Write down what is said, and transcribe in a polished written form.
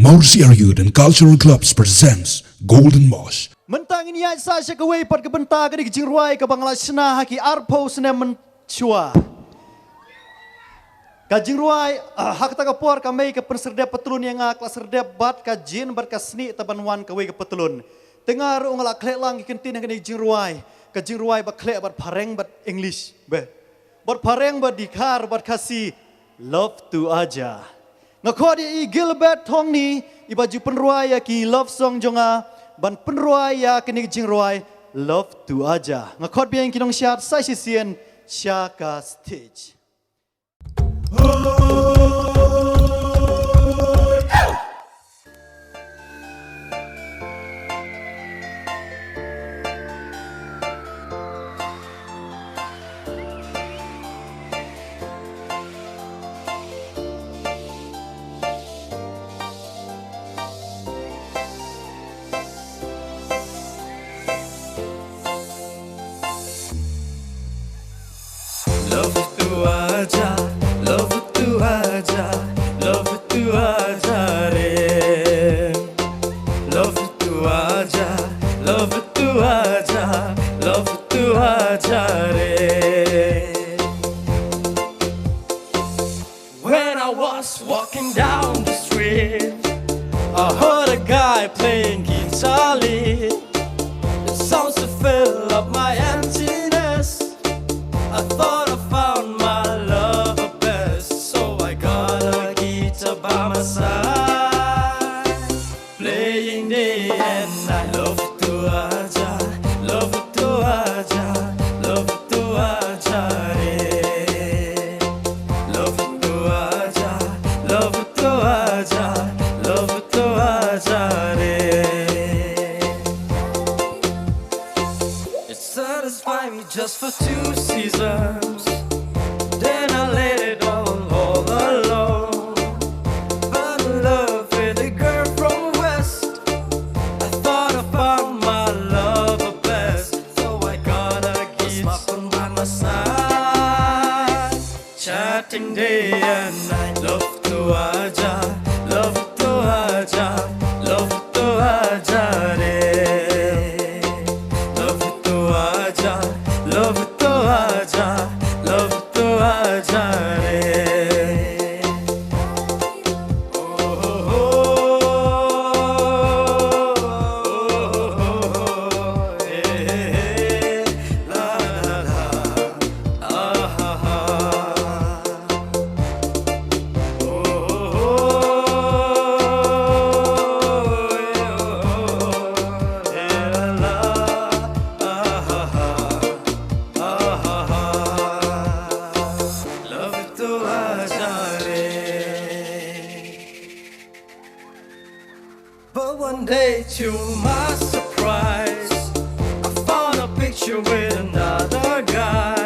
Mawrusyiar Youth and Cultural Clubs presents Golden Mosh. Mentang ini saya kawai pat kebenta ke di jirwai ke Bangladesh haki arpo sene menchua. Ka jirwai hak ta kapor kami ke perserdep petulun yang kelas serdep bat ka jin bat ka seni tabanwan kawai ke petulun. Dengar ungala klek lang kentin ke di jirwai. Ka jirwai bat klek bat pareng bat English be. Bat pareng bat dikar bat kasih love to aja. Ngakodi Gilbert Thongni ibaju penruai ki love song jonga ban penruai ya kini jingruai love to aja. Ngakod biang kinong syat sai sisien syaka stage. When I was walking down the street, I heard a guy playing guitar lead. It sounds to fill up my emptiness. I thought I found my love best, so I got a guitar by my side, playing day and night. Love to aja, love to aja, love to aja, re. Love to aja, love to aja, love to aja, re. It satisfied me just for 2 seasons. Then I let it all alone. Fell in love with a girl from West. I thought I found my love best, so I got a guitar by my side, chatting day and night. Love to aja, love to aja, love to aja, re. Love to aja, love to aja, love to aja, re. But one day, to my surprise, I found a picture with another guy.